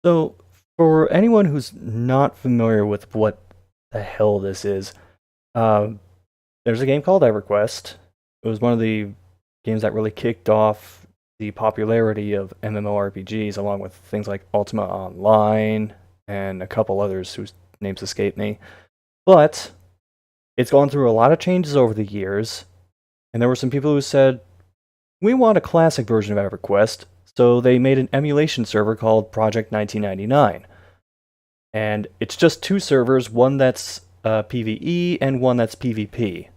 So, for anyone who's not familiar with what the hell this is, um, there's a game called EverQuest. It was one of the games that really kicked off the popularity of MMORPGs, along with things like Ultima Online and a couple others whose names escape me. But it's gone through a lot of changes over the years, and there were some people who said, we want a classic version of EverQuest, so they made an emulation server called Project 1999. And it's just two servers, one that's PvE and one that's PvP.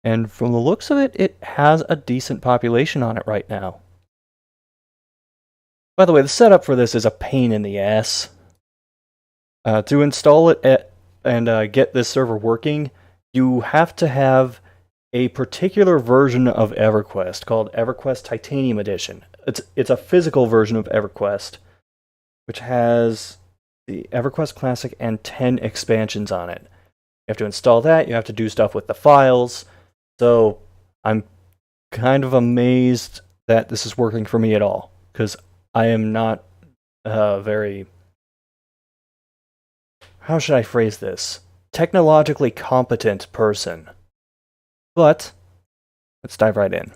And from the looks of it, it has a decent population on it right now. By the way, the setup for this is a pain in the ass. To install it and get this server working, you have to have a particular version of EverQuest called EverQuest Titanium Edition. It's a physical version of EverQuest, which has the EverQuest Classic and 10 expansions on it. You have to install that, you have to do stuff with the files, so I'm kind of amazed that this is working for me at all, because I am not very... how should I phrase this? Technologically competent person. But, let's dive right in.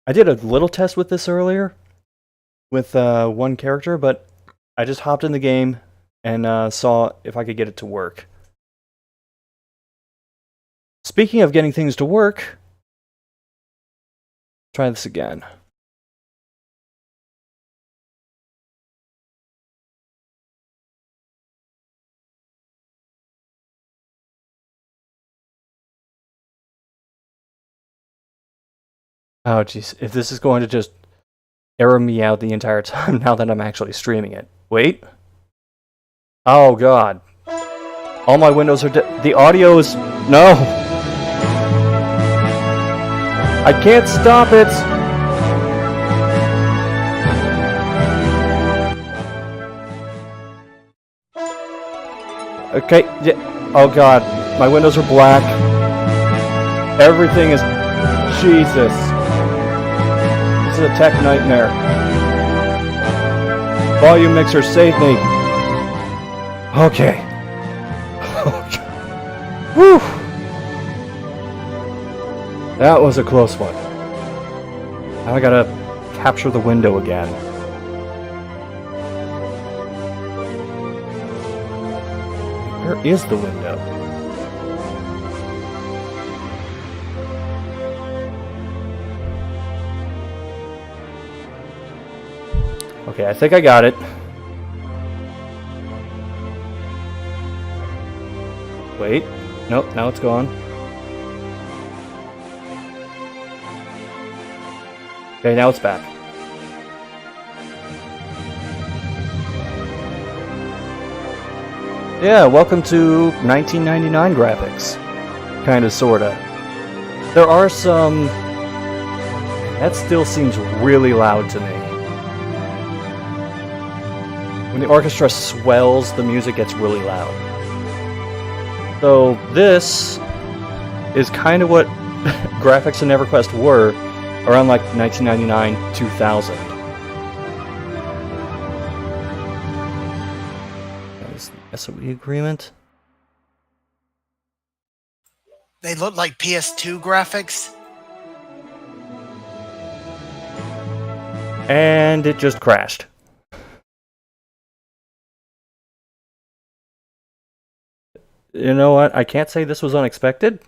I did a little test with this earlier, with one character, but I just hopped in the game and saw if I could get it to work. Speaking of getting things to work, try this again. Oh jeez, if this is going to just error me out the entire time now that I'm actually streaming it. Wait. Oh god. All my windows are the audio is... no! I can't stop it! Okay, yeah. Oh god, my windows are black. Everything is... Jesus. This is a tech nightmare. Volume mixer, save me. Okay. Whew. That was a close one. Now I gotta capture the window again. Where is the window? Okay, I think I got it. Wait. Nope, now it's gone. Okay, now it's back. Yeah, welcome to 1999 graphics. Kinda, sorta. There are some... that still seems really loud to me. When the orchestra swells, the music gets really loud. So this is kind of what graphics in EverQuest were around like 1999, 2000. That is the SOE agreement. They look like PS2 graphics. And it just crashed. You know what? I can't say this was unexpected.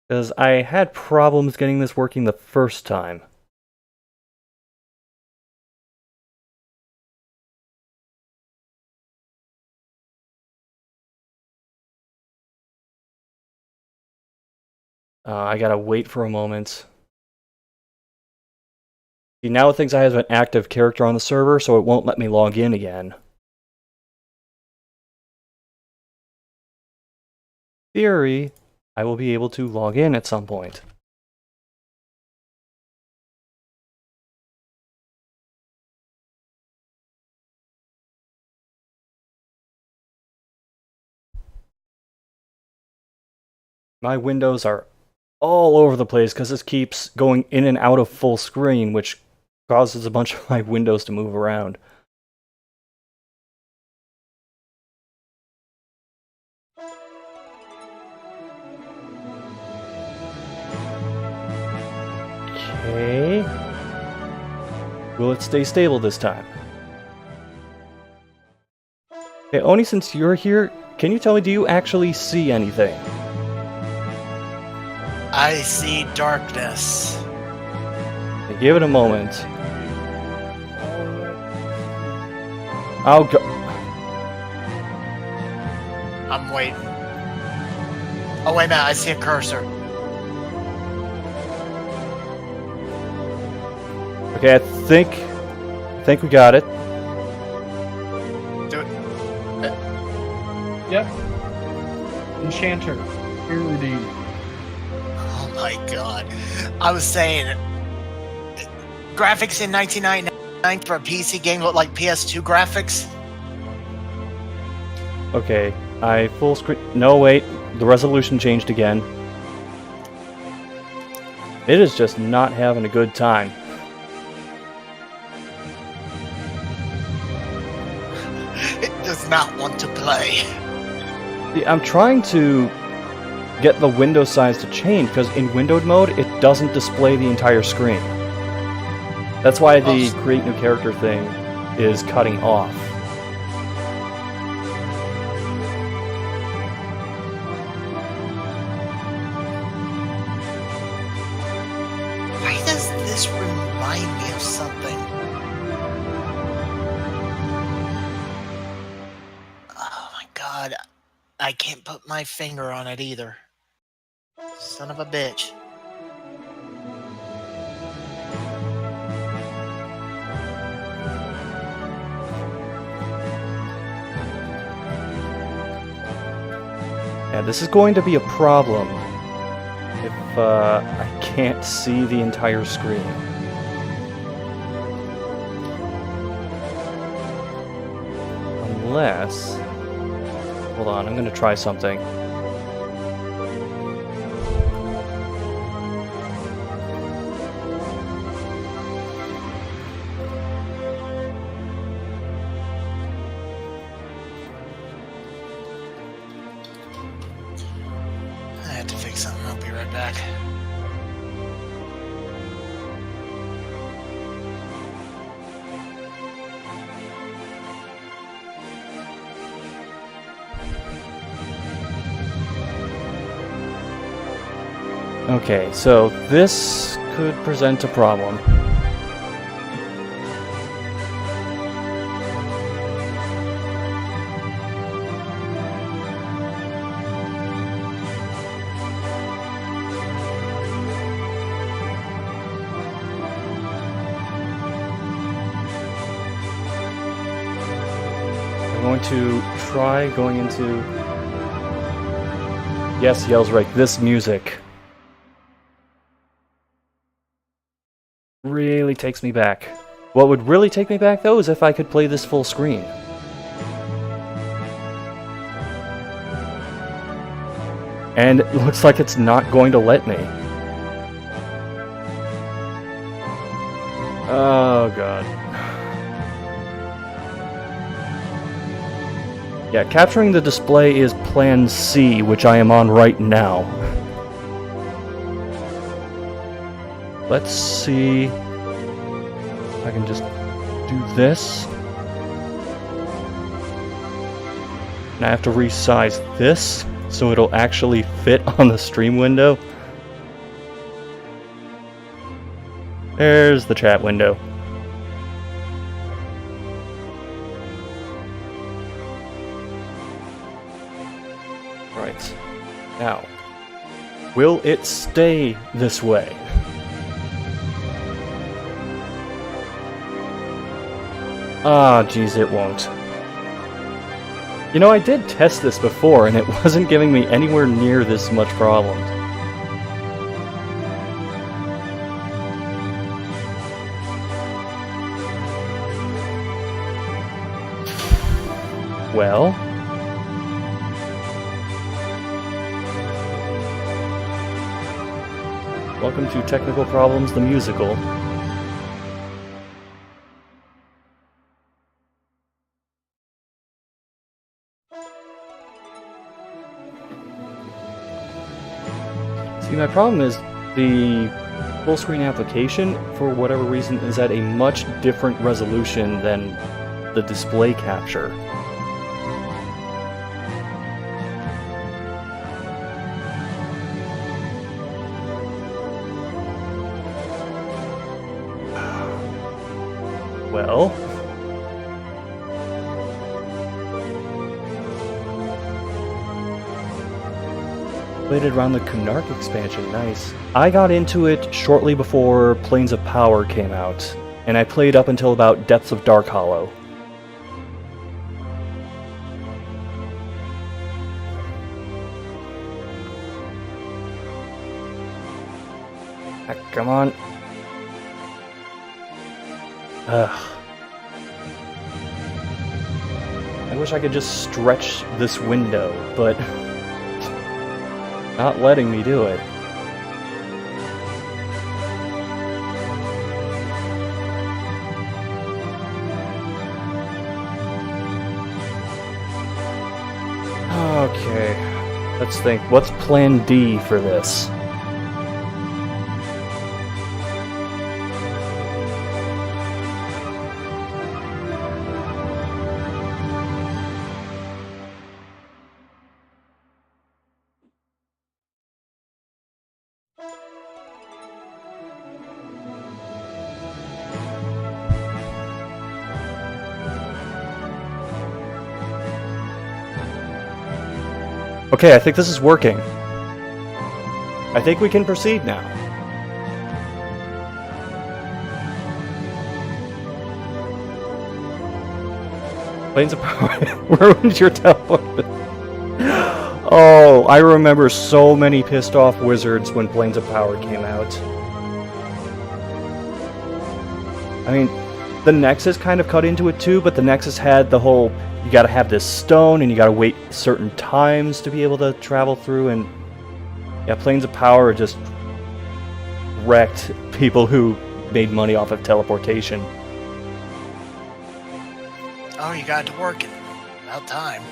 Because I had problems getting this working the first time. I gotta wait for a moment. See, now it thinks I have an active character on the server, so it won't let me log in again. In theory, I will be able to log in at some point. My windows are all over the place because this keeps going in and out of full screen, which causes a bunch of my windows to move around. Okay. Will it stay stable this time? Okay, Oni, since you're here, can you tell me, do you actually see anything? I see darkness. Okay, give it a moment. I'll go. I'm waiting. Oh, wait a minute. I see a cursor. Okay, I think we got it. Do it. Yep. Enchanter. Here redeemed. Oh my god. I was saying, graphics in 1999 for a PC game look like PS2 graphics. Okay, I full screen. No, wait. The resolution changed again. It is just not having a good time. It does not want to play. See, I'm trying to get the window size to change because in windowed mode it doesn't display the entire screen. That's why the create new character thing is cutting off. Why does this remind me of something? Oh my god. I can't put my finger on it either. Son of a bitch. Yeah, this is going to be a problem if I can't see the entire screen. Unless... Hold on, I'm going to try something. I have to fix something. I'll be right back. Okay, so this could present a problem. I'm going to try going into... Yes, Yell's right, this music really takes me back. What would really take me back, though, is if I could play this full screen. And it looks like it's not going to let me. Oh, God. Yeah, capturing the display is Plan C, which I am on right now. Let's see if I can just do this. And I have to resize this so it'll actually fit on the stream window. There's the chat window. Right. Now, will it stay this way? Ah, geez, it won't. You know, I did test this before, and it wasn't giving me anywhere near this much problems. Well... Welcome to Technical Problems, the musical. See, my problem is the full screen application, for whatever reason, is at a much different resolution than the display capture. Well, played it around the Kunark expansion, nice. I got into it shortly before Planes of Power came out, and I played up until about Depths of Dark Hollow. Ah, come on. Ugh. I wish I could just stretch this window, but not letting me do it. Okay, let's think. What's plan D for this? Okay, I think this is working. I think we can proceed now. Planes of Power ruined your teleport. Oh, I remember so many pissed off wizards when Planes of Power came out. I mean, the Nexus kind of cut into it too, but the Nexus had the whole, you gotta have this stone and you gotta wait certain times to be able to travel through, and yeah, Planes of Power just wrecked people who made money off of teleportation. Oh, you got to work it. About time.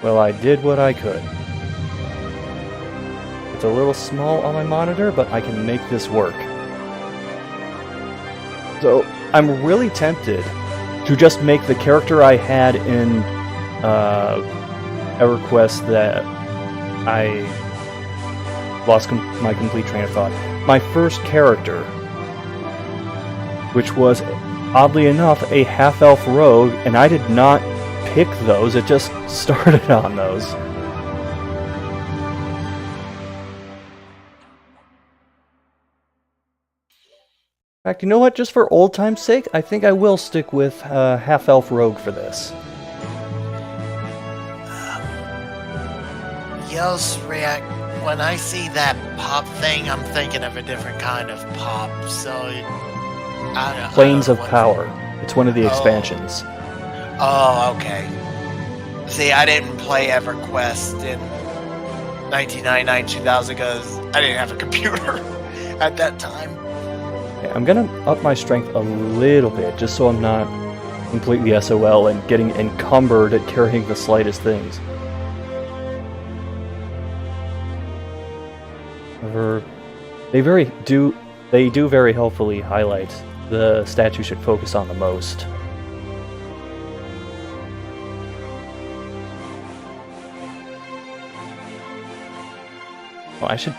Well, I did what I could. It's a little small on my monitor, but I can make this work. So, I'm really tempted to just make the character I had in EverQuest that I lost my complete train of thought. My first character, which was, oddly enough, a half-elf rogue, and I did not pick those, it just started on those. In fact, you know what? Just for old time's sake, I think I will stick with half-elf rogue for this. Yells react. When I see that pop thing, I'm thinking of a different kind of pop. So, I don't Planes know of what- Power. It's one of the expansions. Oh, okay. See, I didn't play EverQuest in 1999, 2000 because I didn't have a computer at that time. Okay, I'm gonna up my strength a little bit, just so I'm not completely SOL and getting encumbered at carrying the slightest things. However, they do very helpfully highlight the stats you should focus on the most. Well, I should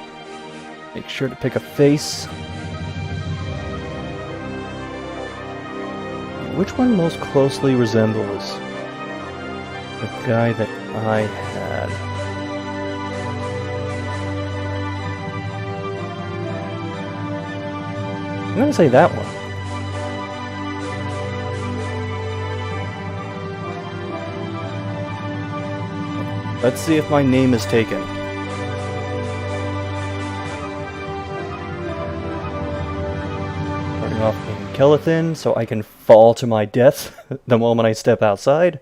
make sure to pick a face. Which one most closely resembles the guy that I had? I'm gonna say that one. Let's see if my name is taken. Starting off in Kelethin, so I can fall to my death the moment I step outside.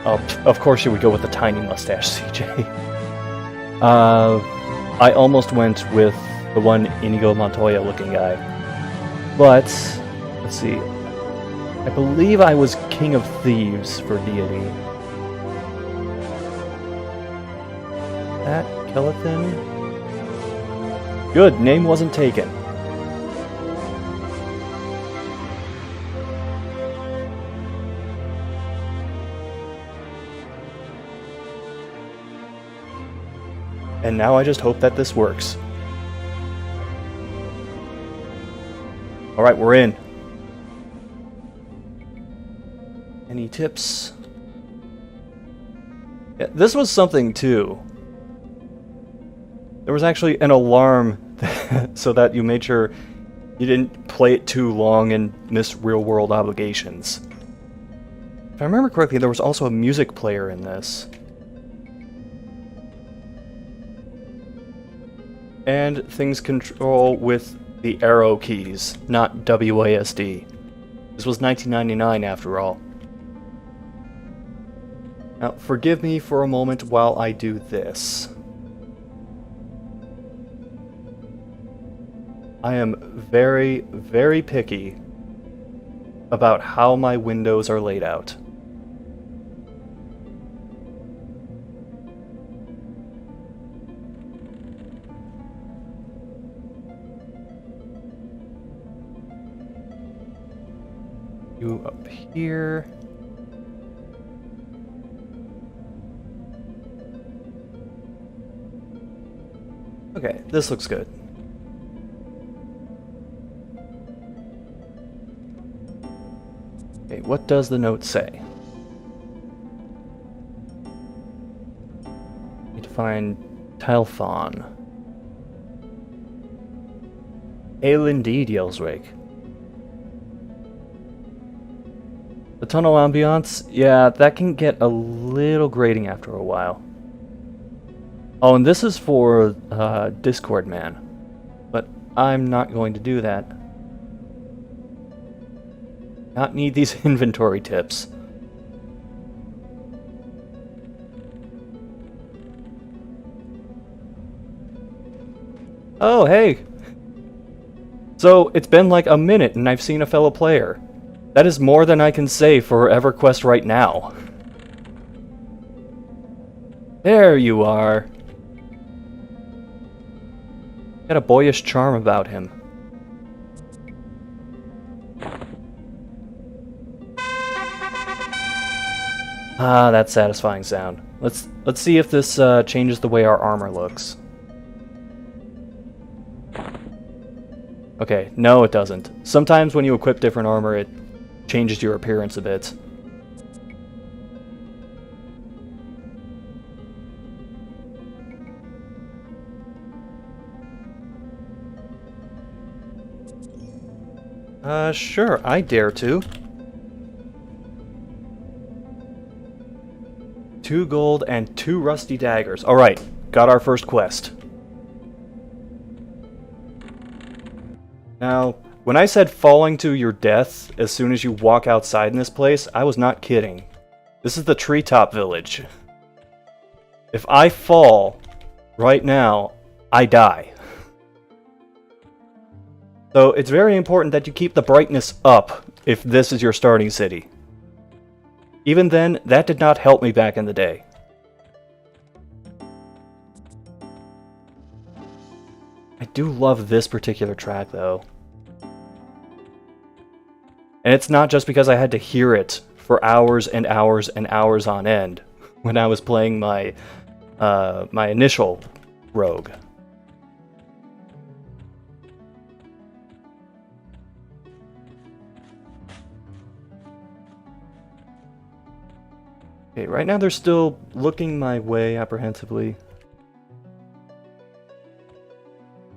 Oh, of course you would go with the tiny mustache, CJ. I almost went with the one Inigo Montoya looking guy. But, let's see. I believe I was King of Thieves for deity. That Skeleton? Good, name wasn't taken. And now I just hope that this works. Alright, we're in. Any tips? Yeah, this was something too. There was actually an alarm so that you made sure you didn't play it too long and miss real-world obligations. If I remember correctly, there was also a music player in this. And things control with the arrow keys, not WASD. This was 1999 after all. Now, forgive me for a moment while I do this. I am very, very picky about how my windows are laid out. You up here. Okay, this looks good. Okay, what does the note say? Need to find Telfon. Ale indeed, yells Rake. The tunnel ambiance, yeah, that can get a little grating after a while. Oh, and this is for Discord Man, but I'm not going to do that. Not need these inventory tips. Oh, hey! So, it's been like a minute and I've seen a fellow player. That is more than I can say for EverQuest right now. There you are. Got a boyish charm about him. Ah, that satisfying sound. Let's see if this changes the way our armor looks. Okay, no it doesn't. Sometimes when you equip different armor, it changes your appearance a bit. Sure, I dare to. 2 gold and 2 rusty daggers. Alright, got our first quest. Now, when I said falling to your death as soon as you walk outside in this place, I was not kidding. This is the treetop village. If I fall right now, I die. So it's very important that you keep the brightness up if this is your starting city. Even then, that did not help me back in the day. I do love this particular track though. And it's not just because I had to hear it for hours and hours and hours on end when I was playing my my initial rogue. Okay, right now they're still looking my way apprehensively.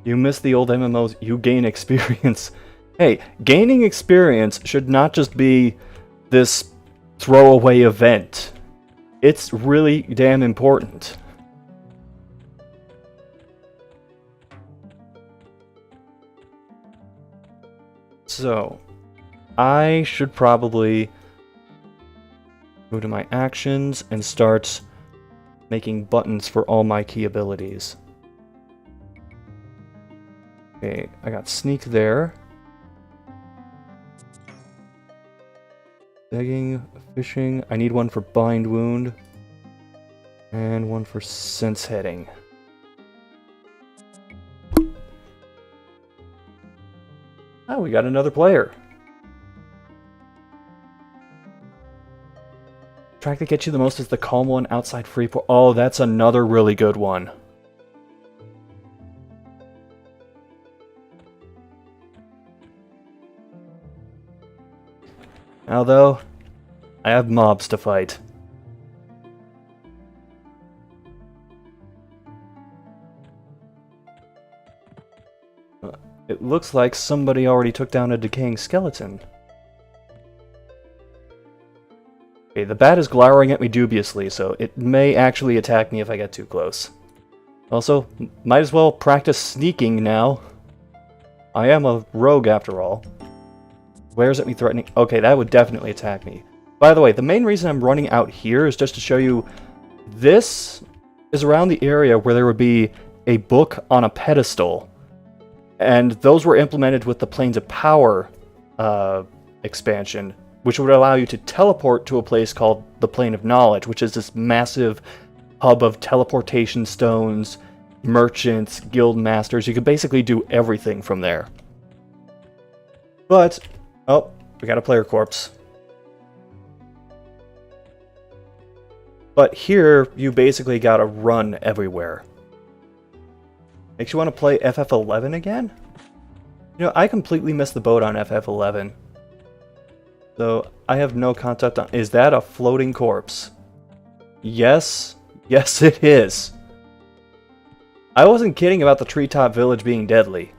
You miss the old MMOs, you gain experience. Hey, gaining experience should not just be this throwaway event. It's really damn important. So, I should probably Go to my actions and start making buttons for all my key abilities. Okay, I got sneak there. Begging, fishing. I need one for bind wound. And one for sense heading. Oh, we got another player. Track that gets you the most is the calm one outside Freeport. Oh, that's another really good one. Now though, I have mobs to fight. It looks like somebody already took down a decaying skeleton. Okay, the bat is glowering at me dubiously, so it may actually attack me if I get too close. Also, might as well practice sneaking now. I am a rogue after all. Glares at me threatening. Okay, that would definitely attack me. By the way, the main reason I'm running out here is just to show you this is around the area where there would be a book on a pedestal. And those were implemented with the Planes of Power expansion, which would allow you to teleport to a place called the Plane of Knowledge, which is this massive hub of teleportation stones, merchants, guild masters. You could basically do everything from there. But, oh, we got a player corpse. But here, you basically gotta run everywhere. Makes you want to play FF11 again? You know, I completely missed the boat on FF11. So, I have no concept on... Is that a floating corpse? Yes. Yes, it is. I wasn't kidding about the treetop village being deadly.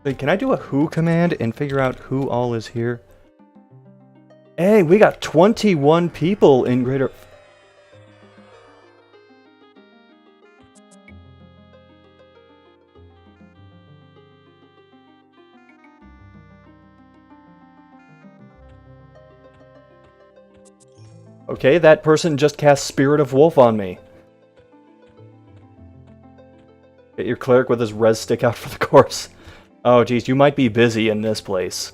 Wait, can I do a who command and figure out who all is here? Hey, we got 21 people in Greater... Okay, that person just cast Spirit of Wolf on me. Get your cleric with his res stick out for the corpse. Oh geez, you might be busy in this place.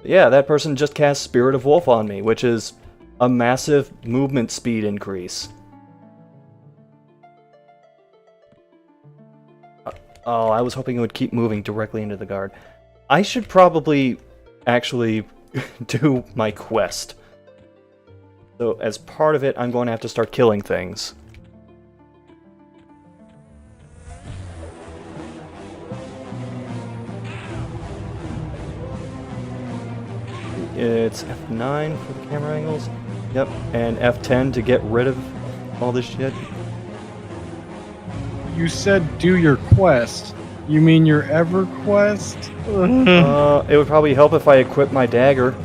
Yeah, that person just cast Spirit of Wolf on me, which is a massive movement speed increase. Oh, I was hoping it would keep moving directly into the guard. I should probably actually do my quest. So as part of it, I'm going to have to start killing things. It's F9 for the camera angles. Yep, and F10 to get rid of all this shit. You said do your quest. You mean your EverQuest? It would probably help if I equip my dagger.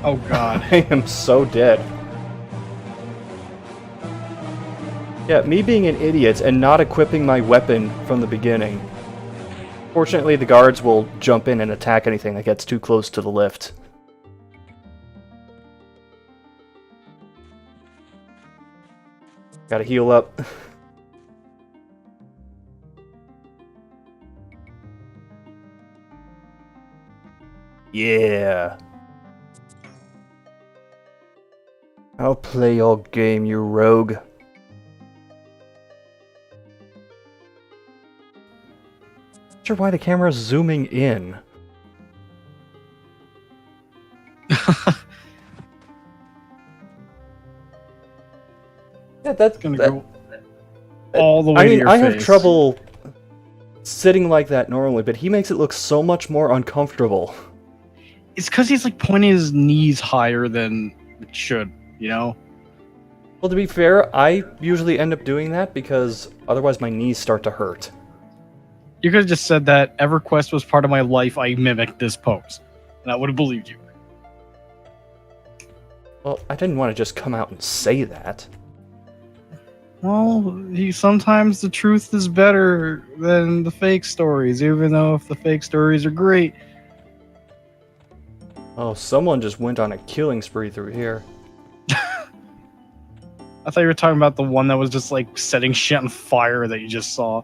Oh god. I am so dead. Yeah, me being an idiot and not equipping my weapon from the beginning. Fortunately, the guards will jump in and attack anything that gets too close to the lift. Gotta heal up. Yeah. I'll play your game, you rogue. Not sure why the camera's zooming in. Yeah, that's Gonna go all the way to your I face. have trouble sitting like that normally, but he makes it look so much more uncomfortable. It's because he's like pointing his knees higher than it should, you know? Well, to be fair, I usually end up doing that because otherwise my knees start to hurt. You could have just said that EverQuest was part of my life. I mimicked this pose, and I would have believed you. Well, I didn't want to just come out and say that. Well, sometimes the truth is better than the fake stories, even though if the fake stories are great. Oh, someone just went on a killing spree through here. I thought you were talking about the one that was just like setting shit on fire that you just saw.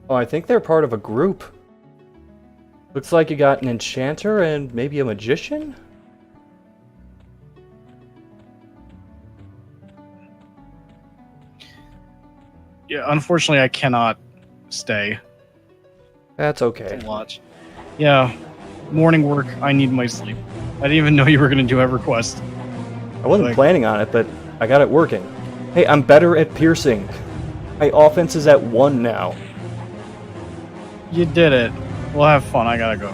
Oh, I think they're part of a group. Looks like you got an enchanter and maybe a magician? Yeah, unfortunately, I cannot stay That's okay. to watch. Yeah, morning work. I need my sleep. I didn't even know you were gonna do EverQuest. I wasn't planning on it, but I got it working. Hey, I'm better at piercing. My offense is at 1 now. You did it. We'll have fun. I gotta go.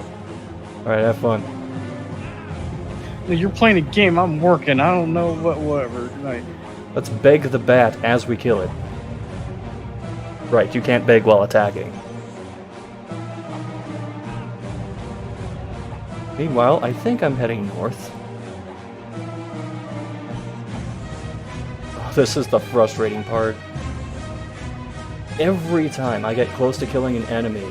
Alright, have fun. You're playing a game. I'm working. I don't know whatever. Like, Let's beg the bat as we kill it. Right, you can't beg while attacking. Meanwhile, I think I'm heading north. Oh, this is the frustrating part. Every time I get close to killing an enemy,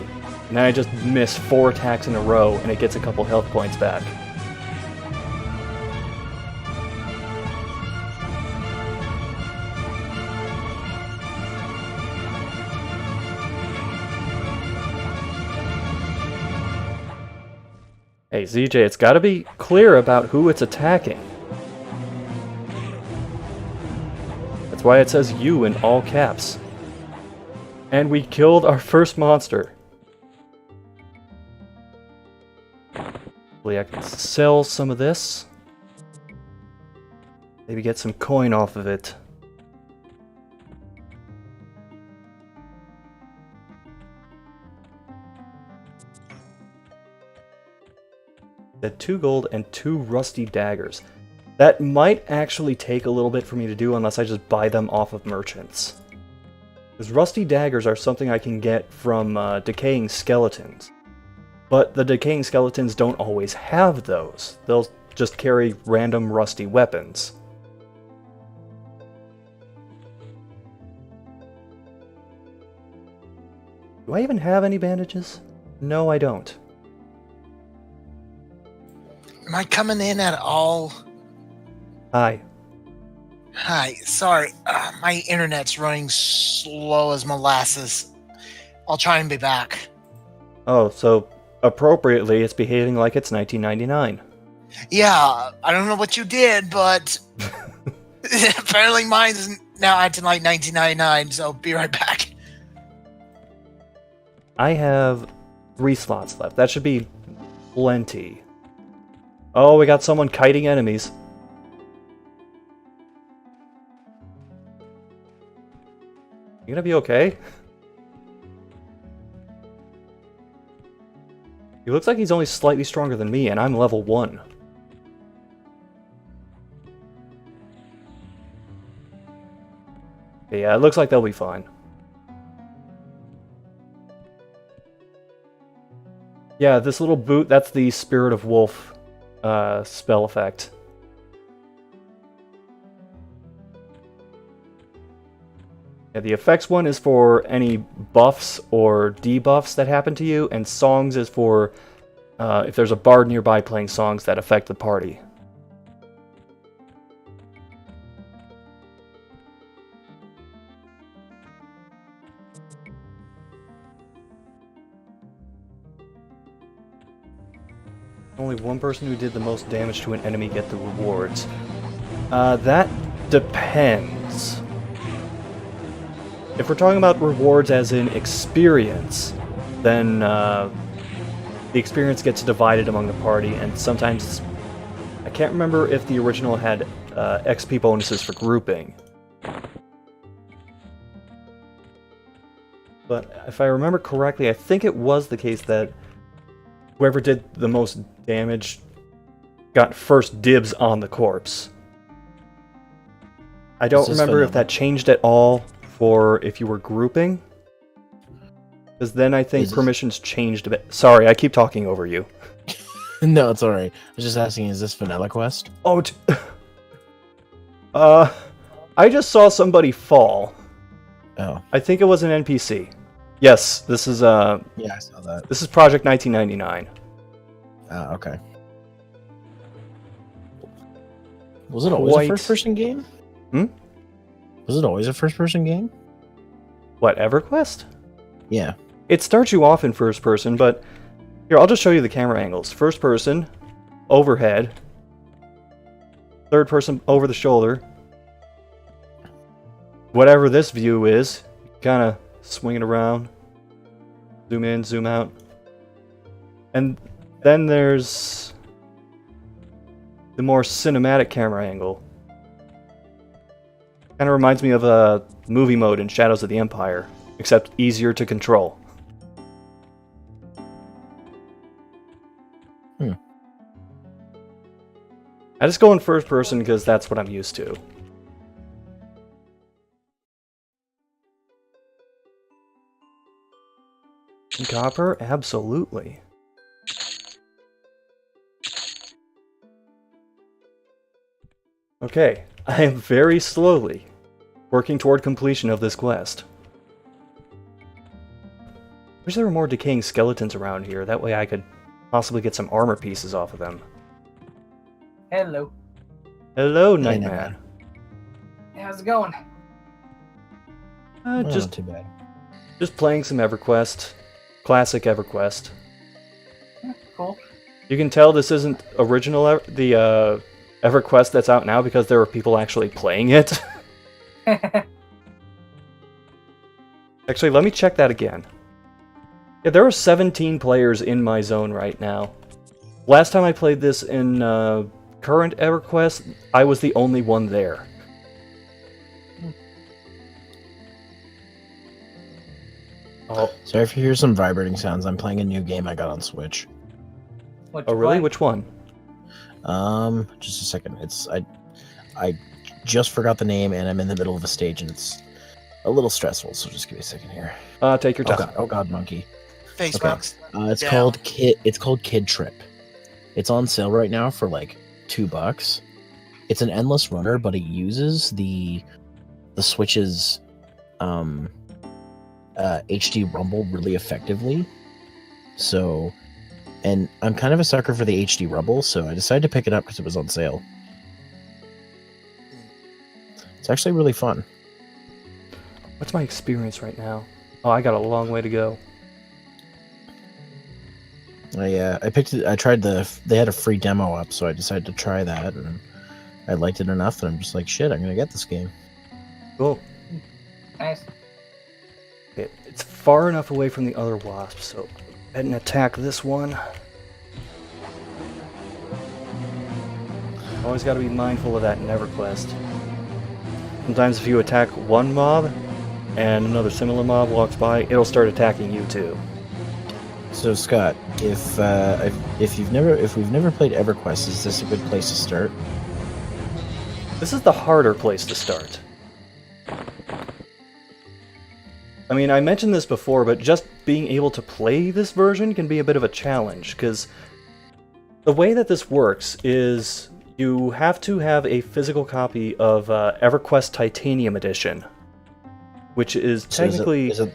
and then I just miss 4 attacks in a row, and it gets a couple health points back. Hey, ZJ, it's gotta be clear about who it's attacking. That's why it says you in all caps. And we killed our first monster. Hopefully I can sell some of this. Maybe get some coin off of it. At 2 gold and 2 rusty daggers. That might actually take a little bit for me to do unless I just buy them off of merchants. Because rusty daggers are something I can get from decaying skeletons. But the decaying skeletons don't always have those. They'll just carry random rusty weapons. Do I even have any bandages? No, I don't. Am I coming in at all? Hi. Hi, sorry. My internet's running slow as molasses. I'll try and be back. Oh, so appropriately, it's behaving like it's 1999. Yeah, I don't know what you did, but apparently mine's now acting like 1999, so be right back. I have 3 slots left. That should be plenty. Oh, we got someone kiting enemies. You gonna be okay? He looks like he's only slightly stronger than me, and I'm level 1. Okay, yeah, it looks like they'll be fine. Yeah, this little boot, that's the Spirit of Wolf spell effect. Yeah, the effects one is for any buffs or debuffs that happen to you, and songs is for if there's a bard nearby playing songs that affect the party. Only one person who did the most damage to an enemy get the rewards. That depends. If we're talking about rewards as in experience, then the experience gets divided among the party, and sometimes I can't remember if the original had XP bonuses for grouping. But if I remember correctly, I think it was the case that whoever did the most damage got first dibs on the corpse. I don't remember if that changed at all for if you were grouping. Because then I think permissions changed a bit. Sorry, I keep talking over you. No, it's alright. I was just asking, is this Vanilla Quest? Oh, I just saw somebody fall. Oh. I think it was an NPC. Yes, this is Yeah, I saw that. this is Project 1999. Okay. Was it always Quite- a first-person game? Hmm? Was it always a first-person game? What, EverQuest? Yeah. It starts you off in first person, but here, I'll just show you the camera angles. First person, overhead. Third person, over the shoulder. Whatever this view is, kind of swing it around. Zoom in, zoom out. And then there's the more cinematic camera angle. Kind of reminds me of a movie mode in Shadows of the Empire, except easier to control. I just go in first person because that's what I'm used to. Copper? Absolutely. Okay, I am very slowly working toward completion of this quest. Wish there were more decaying skeletons around here, that way I could possibly get some armor pieces off of them. Hello. Hello, Hey, Nightman. How's it going? Not Just too bad. playing some EverQuest. Classic EverQuest. Cool. You can tell this isn't original, the EverQuest that's out now, because there are people actually playing it. Actually, let me check that again. Yeah, there are 17 players in my zone right now. Last time I played this in current EverQuest, I was the only one there. Oh, Sorry if you hear some vibrating sounds. I'm playing a new game I got on Switch. What oh you really? play? Which one? Just a second. I just forgot the name, and I'm in the middle of a stage, and it's a little stressful. So just give me a second here. Take your time. Oh god, monkey. Face Okay. box. It's Yeah. called Kid. It's called Kid Trip. It's on sale right now for like $2. It's an endless runner, but it uses the Switch's HD rumble really effectively. So, and I'm kind of a sucker for the HD rumble, so I decided to pick it up because it was on sale. It's actually really fun. What's my experience right now? Oh, I got a long way to go. I picked it. I tried they had a free demo up, so I decided to try that, and I liked it enough that I'm just like, shit, I'm gonna get this game. Cool. Nice. It's far enough away from the other wasps, so I didn't attack this one. Always got to be mindful of that in EverQuest. Sometimes if you attack one mob and another similar mob walks by, it'll start attacking you too. So Scott, if we've never played EverQuest, is this a good place to start? This is the harder place to start. I mean, I mentioned this before, but just being able to play this version can be a bit of a challenge, because the way that this works is you have to have a physical copy of EverQuest Titanium Edition, which is So technically... is it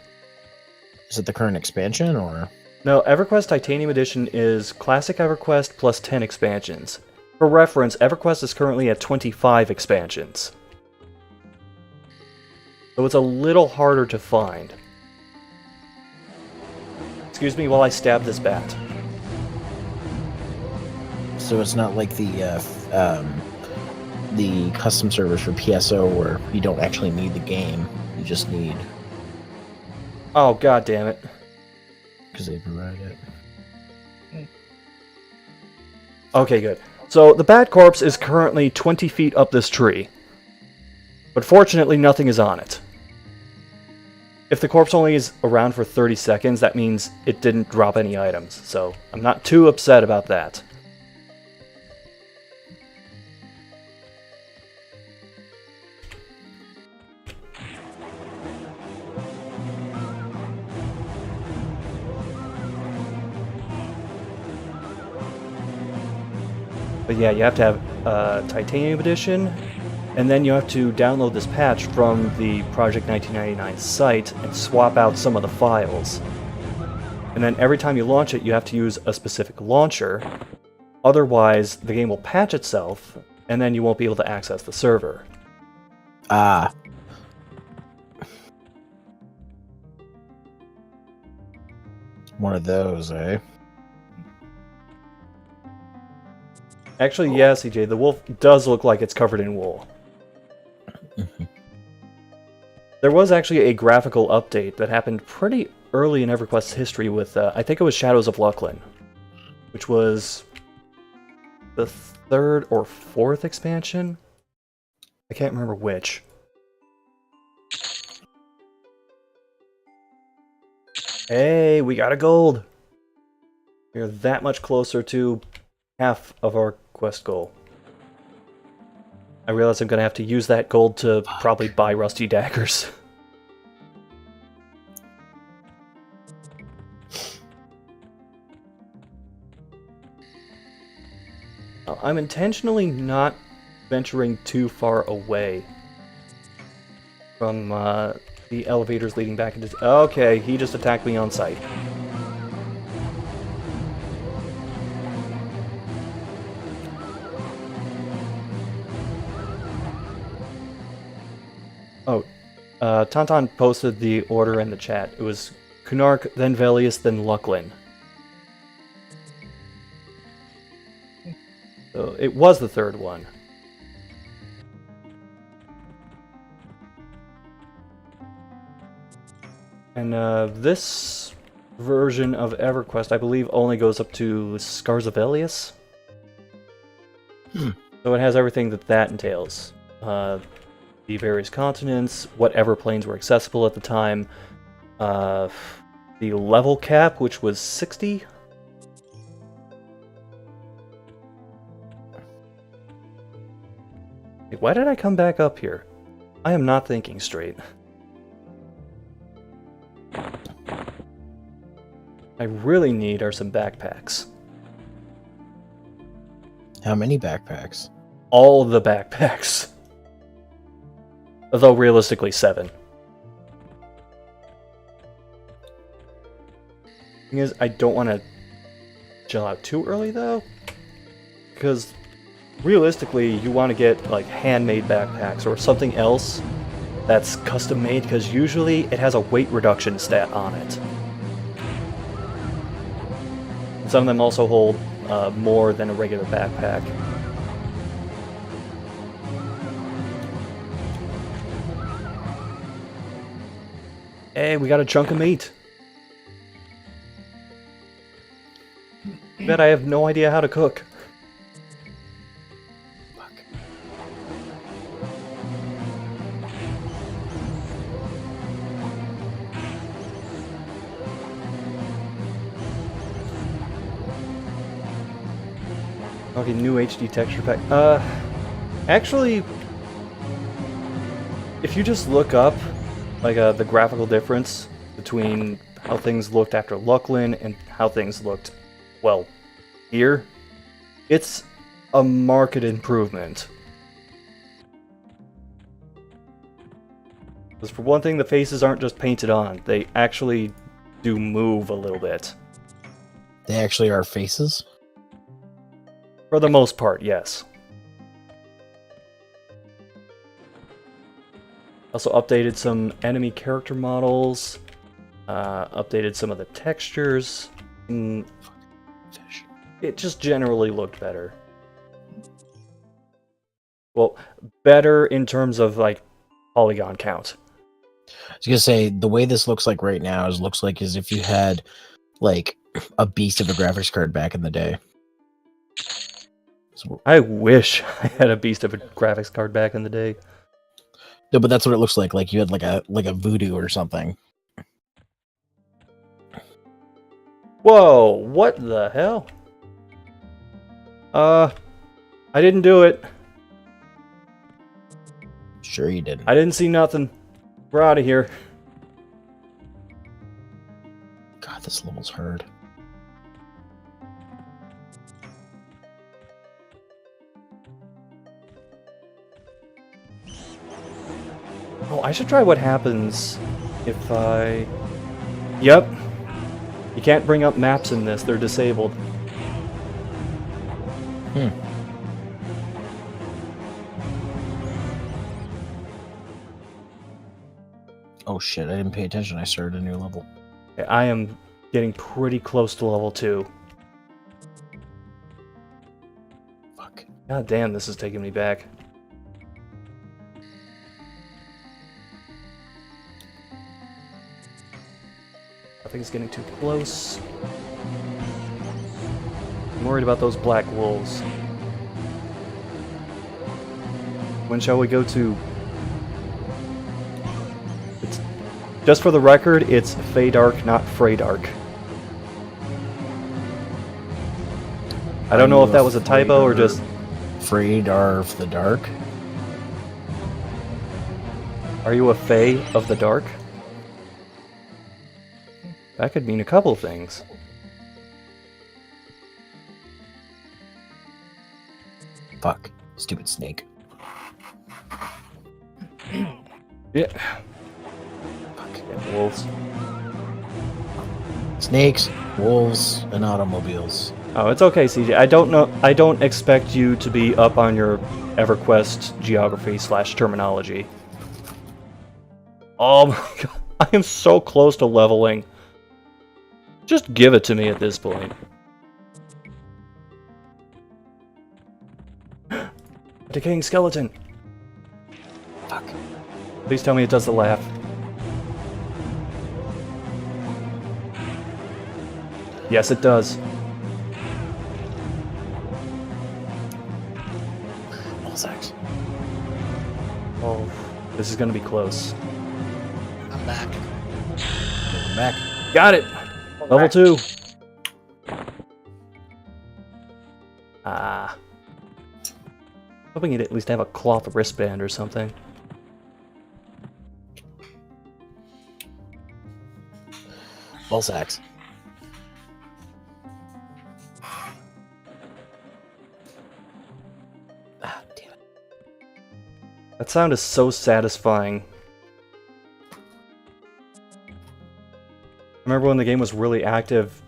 the current expansion, or? No, EverQuest Titanium Edition is Classic EverQuest plus 10 expansions. For reference, EverQuest is currently at 25 expansions. So it's a little harder to find. Excuse me while I stab this bat. So it's not like the custom servers for PSO where you don't actually need the game, you just need Oh, god damn it. because they provide it. Okay, good. So the bat corpse is currently 20 feet up this tree. But fortunately, nothing is on it. If the corpse only is around for 30 seconds, that means it didn't drop any items, so I'm not too upset about that. But yeah, you have to have Titanium Edition, and then you have to download this patch from the Project 1999 site and swap out some of the files. And then every time you launch it, you have to use a specific launcher. Otherwise, the game will patch itself, and then you won't be able to access the server. Ah. One of those, eh? Actually, yeah, CJ, the wolf does look like it's covered in wool. There was actually a graphical update that happened pretty early in EverQuest's history with, I think it was Shadows of Lucklin, which was the 3rd or 4th expansion? I can't remember which. Hey, we got a gold! We're that much closer to half of our quest goal. I realize I'm gonna have to use that gold to probably buy rusty daggers. I'm intentionally not venturing too far away from the elevators leading back into... Okay, he just attacked me on sight. Oh, Tauntaun posted the order in the chat. It was Kunark, then Velius, then Lucklin. So it was the 3rd one. And this version of EverQuest, I believe, only goes up to Scars of Velius. So it has everything that entails. The various continents, whatever planes were accessible at the time, the level cap, which was 60. Wait, why did I come back up here? I am not thinking straight. I really need are some backpacks. How many backpacks? All the backpacks. Although realistically 7. Thing is, I don't want to chill out too early though, because realistically you want to get like handmade backpacks or something else that's custom made, because usually it has a weight reduction stat on it. And some of them also hold more than a regular backpack. Hey, we got a chunk of meat. Bet I have no idea how to cook. Fuck. Okay, new HD texture pack. Actually, if you just look up like the graphical difference between how things looked after Lucklin and how things looked, well, here, it's a marked improvement. Because for one thing, the faces aren't just painted on, they actually do move a little bit. They actually are faces? For the most part, yes. Also updated some enemy character models, updated some of the textures, and Fish. it just generally looked better. Well, better in terms of, like, polygon count. I was gonna say, the way this looks like right now looks like as if you had, like, a beast of a graphics card back in the day. So, I wish I had a beast of a graphics card back in the day. no, but that's what it looks like you had like a voodoo or something. Whoa, what the hell? I didn't do it. Sure you didn't. I didn't see nothing. We're out of here. God, this level's hard. Oh, I should try what happens if I... Yep. You can't bring up maps in this, they're disabled. Hmm. Oh shit, I didn't pay attention. I started a new level. I am getting pretty close to level 2. Fuck. God damn, this is taking me back. I think it's getting too close. I'm worried about those black wolves. When shall we go to? It's, just for the record, it's Feydark, not Freydark. I don't know if that was a typo or just... Afraid of the dark? Are you a Fey of the Dark? That could mean a couple things. Fuck. Stupid snake. Yeah. Fuck. Yeah, wolves. Snakes, wolves, and automobiles. Oh, it's okay, CJ. I don't expect you to be up on your EverQuest geography/terminology. Oh my god. I am so close to leveling. Just give it to me at this point. A decaying skeleton. Fuck. Please tell me it does the laugh. Yes, it does. All sex. Oh, this is gonna be close. I'm back. Welcome back. Got it! Level 2. Ah. Hoping you'd at least have a cloth wristband or something. Ball sacks. Ah, damn it. That sound is so satisfying. Remember when the game was really active,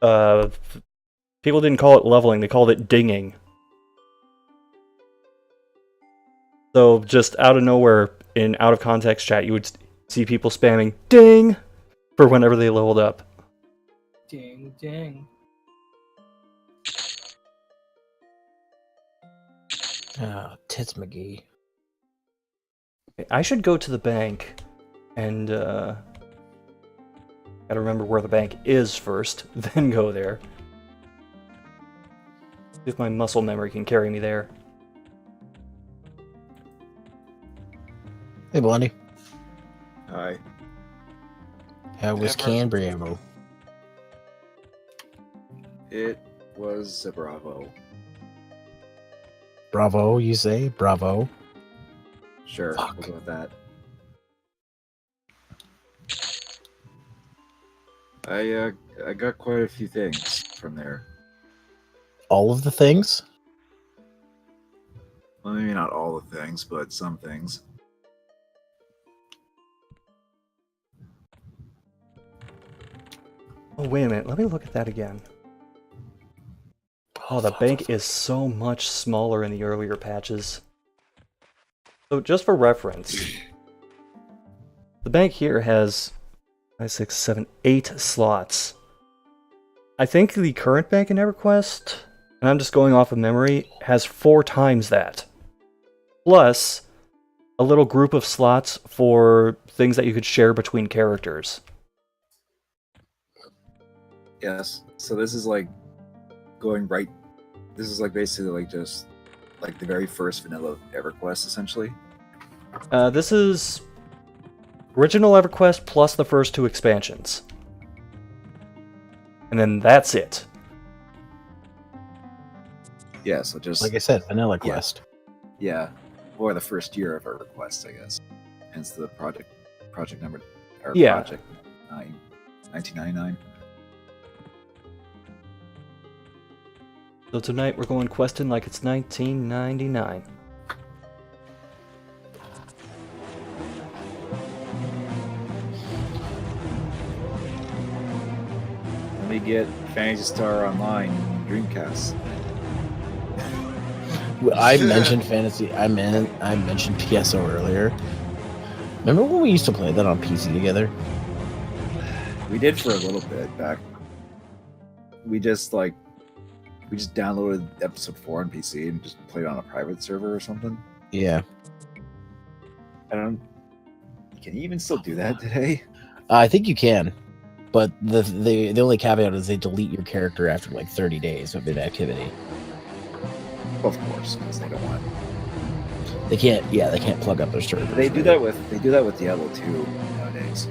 people didn't call it leveling, they called it dinging. So just out of nowhere, in out of context chat, you would see people spamming ding for whenever they leveled up. Ding, ding. Oh, tits McGee. I should go to the bank and gotta remember where the bank is first, then go there. See if my muscle memory can carry me there. Hey, Blondie. Hi. How was Ever- Canberra? It was a Bravo. Bravo, you say? Bravo. Sure, Fuck. we'll go with that. I got quite a few things from there. All of the things? Well, maybe not all the things, but some things. Oh, wait a minute, let me look at that again. Oh, the bank is so much smaller in the earlier patches. So just for reference, the bank here has 5, 6, 7, 8 slots. I think the current bank in EverQuest, and I'm just going off of memory, has 4 times that. Plus, a little group of slots for things that you could share between characters. Yes. So this is like going right. This is like basically like just like the very first vanilla EverQuest, essentially. This is original EverQuest plus the first 2 expansions. And then that's it. Yeah. So just Like I said, Vanilla Yeah. Quest. yeah, or the first year of EverQuest, I guess. Hence the project number or Yeah. project 1999. So tonight we're going questing like it's 1999. me get Phantasy Star Online Dreamcast. I mentioned fantasy. I mentioned PSO earlier. Remember when we used to play that on PC together? We did for a little bit back. We just downloaded episode 4 on PC and just played on a private server or something. Yeah. I don't. Can you even still do that today? I think you can, but the only caveat is they delete your character after like 30 days of inactivity. Of course, because they don't want. They can't. Yeah, they can't plug up their server. They do that with Diablo 2 nowadays.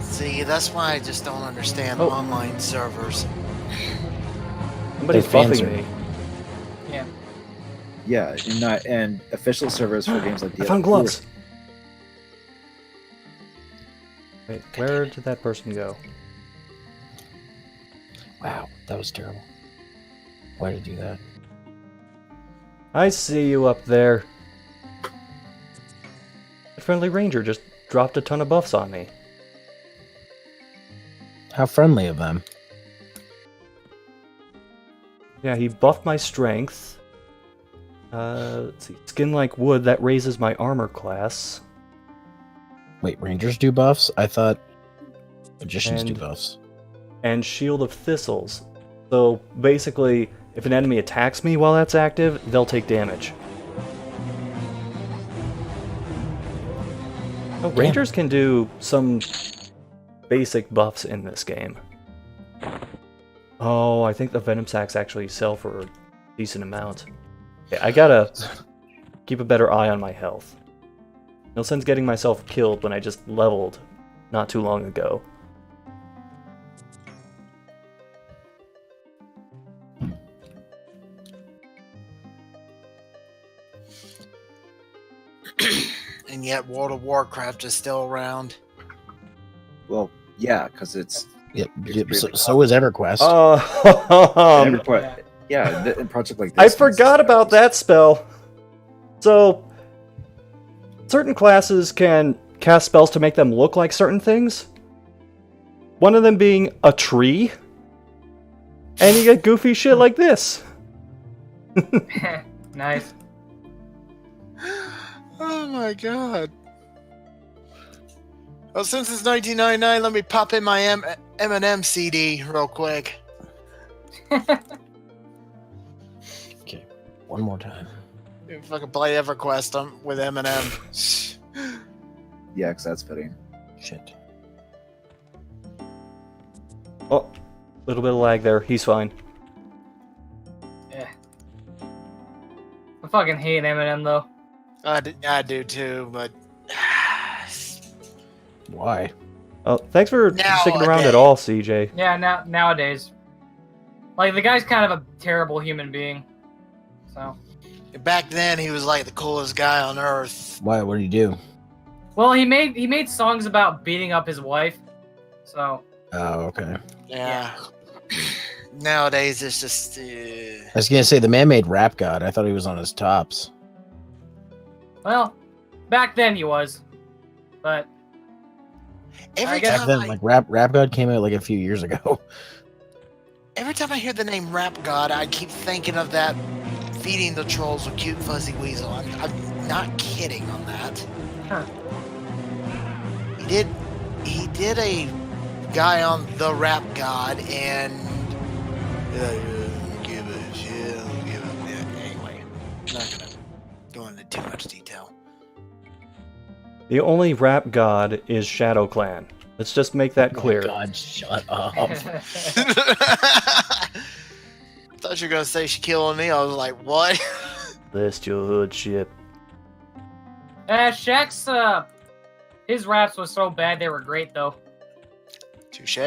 See, that's why I just don't understand Oh. online servers. Somebody's They're fan buffing me. Yeah. Yeah, and official servers for games like I Diablo found 2 gloves. Wait, where did that person go? Wow, that was terrible. Why did you do that? I see you up there. The friendly ranger just dropped a ton of buffs on me. How friendly of them. Yeah, he buffed my strength. Let's see. Skin like wood, that raises my armor class. Wait, rangers do buffs? I thought magicians do And- buffs. And shield of thistles. So basically, if an enemy attacks me while that's active, they'll take damage. Oh, rangers can do some basic buffs in this game. Oh, I think the venom sacks actually sell for a decent amount. Yeah, I gotta keep a better eye on my health. No sense getting myself killed when I just leveled not too long ago. And yet World of Warcraft is still around. Well, yeah, because it's Yep. It's yep, really so is EverQuest. yeah, and project like this. I needs to forgot start. about that spell. So, certain classes can cast spells to make them look like certain things. One of them being a tree. And you get goofy shit like this. Nice. Oh my god. Well, since it's 1999, let me pop in my Eminem CD real quick. Okay, one more time. You fucking play EverQuest with Eminem. Yeah, because that's fitting. Shit. Oh, little bit of lag there. He's fine. Yeah. I fucking hate Eminem though. I do too, but Why? Oh, thanks for sticking around at all, CJ. Yeah, nowadays. Like, the guy's kind of a terrible human being. So. back then he was like the coolest guy on earth. Why? What did he do? Well, he made songs about beating up his wife. So. Oh, okay. Yeah. Nowadays it's just. I was gonna say the man made Rap God. I thought he was on his tops. Well, back then he was. But. Every I guess- Back time then, like Rap God came out like a few years ago. every time I hear the name Rap God, I keep thinking of that feeding the trolls with cute fuzzy weasel. I'm not kidding on that. Huh. He did a guy on the Rap God and give a shit. Anyway, I'm not gonna go into too much detail. The only rap god is Shadow Clan. Let's just make that clear. Oh, God, shut up. I thought you were gonna say Shaquille O'Neal. I was like, what? List your hood shit. Shaq's his raps was so bad they were great though. Touche.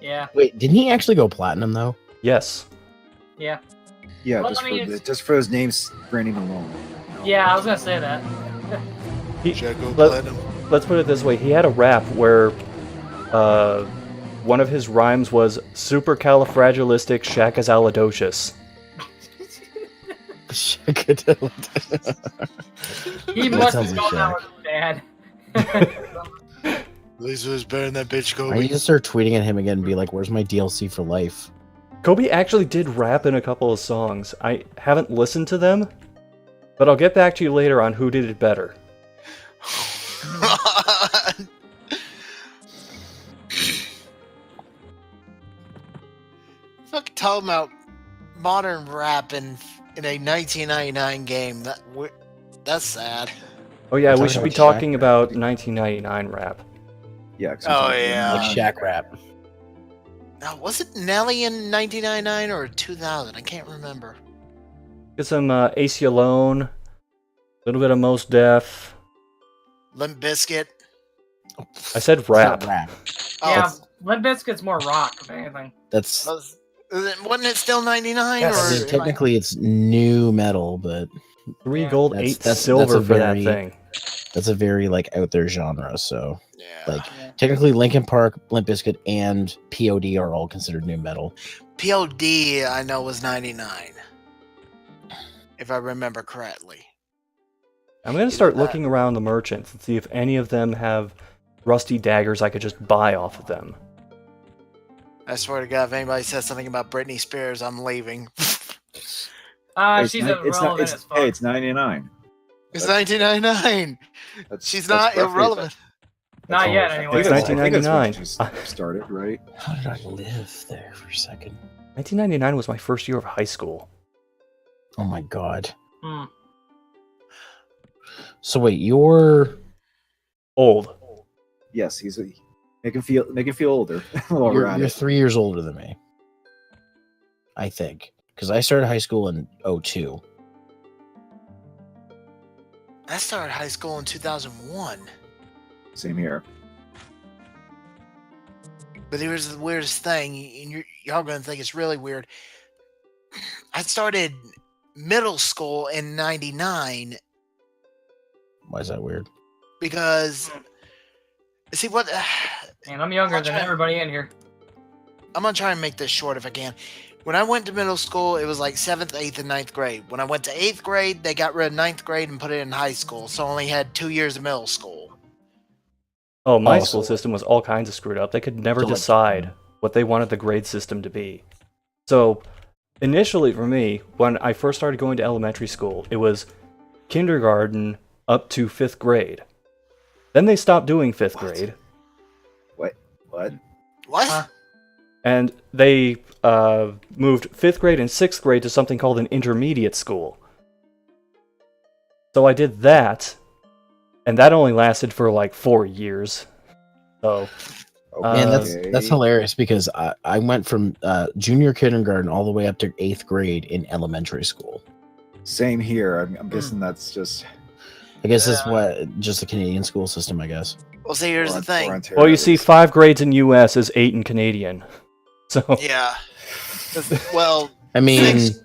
Yeah, Wait, didn't he actually go platinum though? Yes. yeah, Yeah, Well, just I mean, for it's- just for his name's branding alone. yeah. I was gonna say that. Should I go Let- platinum? Let's put it this way. He had a rap where one of his rhymes was supercalifragilisticexpialidocious. He That must sounds have like known that Shaq. was bad. At least it was better than that bitch I need Kobe. to start tweeting at him again and be like, "Where's my DLC for life?" Kobe actually did rap in a couple of songs. I haven't listened to them, but I'll get back to you later on who did it better. Fuck, talking about modern rap in a 1999 game. That's sad. Oh yeah, We're we talking should be about talking Shaq about 1999 rap. Yeah. 'cause Oh, it's yeah. Like Shaq rap. Now, was it Nelly in 1999 or 2000? I can't remember. Get some AC Alone, a little bit of Mos Def. Limp Bizkit. I said It's not rap. rap. Oh, Yeah, Limp Bizkit's more rock, if anything. That's wasn't it still 99? Yes. I mean, technically it's new metal, but 3 Yeah. gold, That's- 8 that's silver a for very- that thing. that's a very like out there genre. So Yeah. like Yeah. technically Linkin Park, Limp Bizkit, and POD are all considered new metal. POD, I know, was 99. If I remember correctly. I'm gonna start looking around the merchants and see if any of them have rusty daggers I could just buy off of them. I swear to God, if anybody says something about Britney Spears, I'm leaving. She's not- irrelevant it's, as fuck. hey, it's 99. It's 1999. She's not roughly- irrelevant. Not yet, I anyway. It's think that's when 1999. she started, right? How did I live there for a second? 1999 was my first year of high school. Oh my god. Hmm. So wait, you're Old. Yes, make him feel older while we're at you're it. 3 years older than me. I think. Because I started high school in 02. I started high school in 2001. Same here. But here's the weirdest thing, and y'all gonna think it's really weird. I started middle school in 99 Why is that weird? because, see what, And I'm younger I'll than try- everybody in here. I'm gonna try and make this short if I can. When I went to middle school, it was like 7th, 8th, and 9th grade. When I went to 8th grade, they got rid of 9th grade and put it in high school, so I only had 2 years of middle school. Oh, my Oh, school so- system was all kinds of screwed up. They could never So, like- decide what they wanted the grade system to be. So, initially for me, when I first started going to elementary school, it was kindergarten up to 5th grade. Then they stopped doing 5th What? grade, What? What? Huh? and they moved 5th grade and 6th grade to something called an intermediate school. So I did that, and that only lasted for like 4 years. So, Man, that's Okay. hilarious because I went from junior kindergarten all the way up to 8th grade in elementary school. Same here. I'm guessing that's just. I guess that's Yeah. what just the Canadian school system, I guess. Well, see, here's the thing. well, you see, 5 grades in US is 8 in Canadian. So, Yeah. Well, I mean, Six.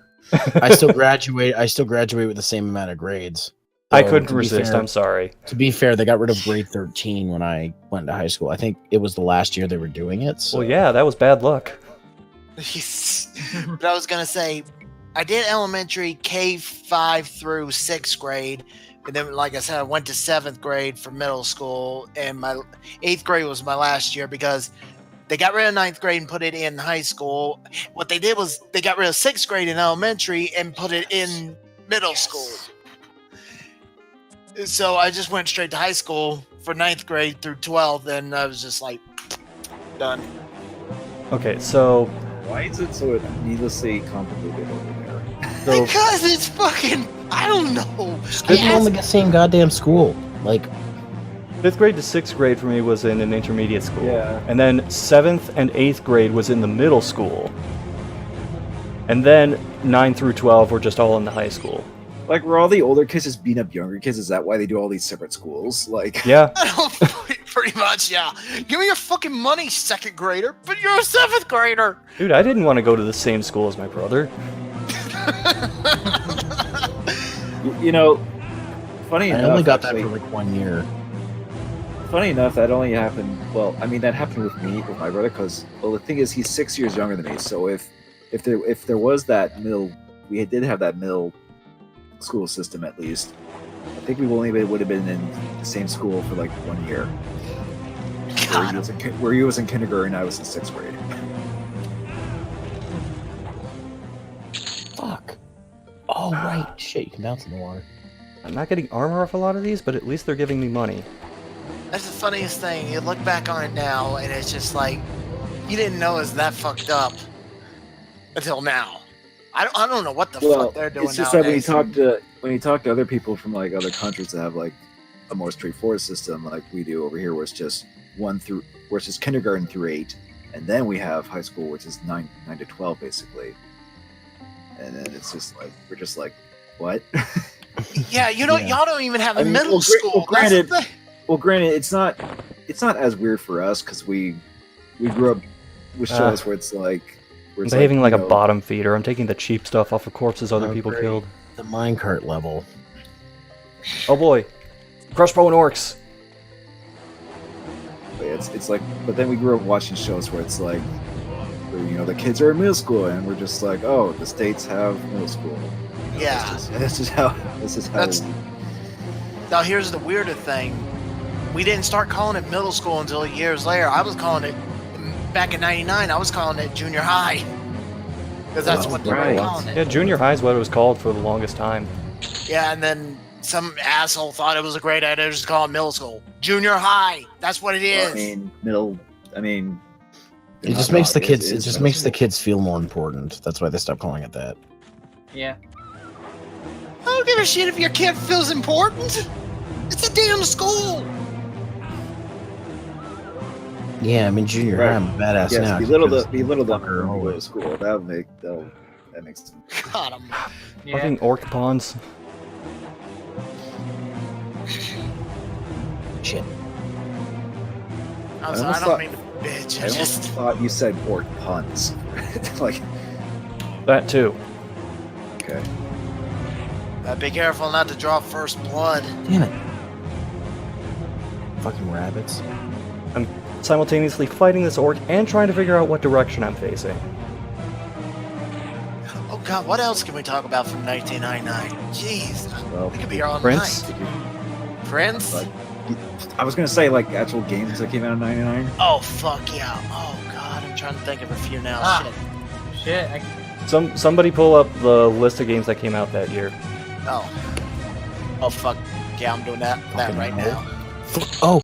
I still graduate with the same amount of grades. I So, couldn't to be resist. fair- I'm sorry. To be fair, they got rid of grade 13 when I went to high school. I think it was the last year they were doing it. So. Well, yeah, that was bad luck. but I was gonna say, I did elementary K5 through 6th grade, and then, like I said, I went to 7th grade for middle school, and my 8th grade was my last year because they got rid of 9th grade and put it in high school. What they did was they got rid of 6th grade in elementary and put it in middle school. So I just went straight to high school for 9th grade through 12th, and I was just like, done. Okay, so Why is it so needlessly complicated over there? so Because it's fucking, I don't know. They're all in the same goddamn school. Like, 5th grade to 6th grade for me was in an intermediate school. Yeah. And then 7th and 8th grade was in the middle school. And then 9 through 12 were just all in the high school. Like, were all the older kids just beating up younger kids? Is that why they do all these separate schools? Like, Yeah. Pretty much, yeah. Give me your fucking money, 2nd grader, but you're a 7th grader. Dude, I didn't want to go to the same school as my brother. you know, funny I enough, only got actually, that for like 1 year. funny enough, that only happened. Well, I mean, that happened with me, with my brother, because well, the thing is, he's 6 years younger than me. So if there was that middle, we did have that middle school system at least. I think we only would have been in the same school for like 1 year. God, Where he was in kindergarten, I was in 6th grade. Fuck. Oh right, shit! You can bounce in the water. I'm not getting armor off a lot of these, but at least they're giving me money. that's the funniest thing. You look back on it now, and it's just like you didn't know it was that fucked up until now. I don't know what the fuck they're doing it's just nowadays. that when you talk to other people from like other countries that have like a more straightforward system like we do over here, where it's just kindergarten through 8, and then we have high school, which is 9 to 12 basically, and then it's just like we're just like, what? Yeah, you know, y'all don't even have a middle well, school. well, That's the granted, thing. well, granted, it's not as weird for us because we grew up with shows where it's like where I'm it's behaving like you a know, bottom feeder. I'm taking the cheap stuff off of corpses other Oh, people great. killed. The minecart level. Oh boy. Crossbow and orcs. But it's like, but then we grew up watching shows where it's like, where, you know, the kids are in middle school, and we're just like, oh, the states have middle school. You know, Yeah. this is how. That's- Now here's the weirder thing. We didn't start calling it middle school until years later. I was calling it back in '99. I was calling it junior high because that's Oh, what they were right. calling it. Yeah, junior high is what it was called for the longest time. Yeah, and then some asshole thought it was a great idea to just call it middle school. Junior high. That's what it is. I mean, middle. I mean, It just makes the kids. It just makes the kids feel more important. That's why they stopped calling it that. Yeah. I don't give a shit if your kid feels important. It's a damn school. Yeah, I mean junior high, Right. I'm a badass Yes, now. belittle because- them fucker when you go to always. school. That makes. God, I'm Yeah. Fucking orc pawns. Shit. I'm I sorry, I almost don't thought- mean to bitch. I I almost just thought you said orc puns. Like, That too. okay. be careful not to draw first blood. Damn it. Fucking rabbits. Simultaneously fighting this orc and trying to figure out what direction I'm facing. Oh God, what else can we talk about from 1999? Jeez, Well, we could be here all Prince? night. Prince? Like, I was gonna say like actual games that came out in '99. Oh fuck yeah! Oh God, I'm trying to think of a few now. Ah. Shit. Shit. Somebody pull up the list of games that came out that year. Oh. Oh fuck yeah! I'm doing that Fucking right hell. now. Oh,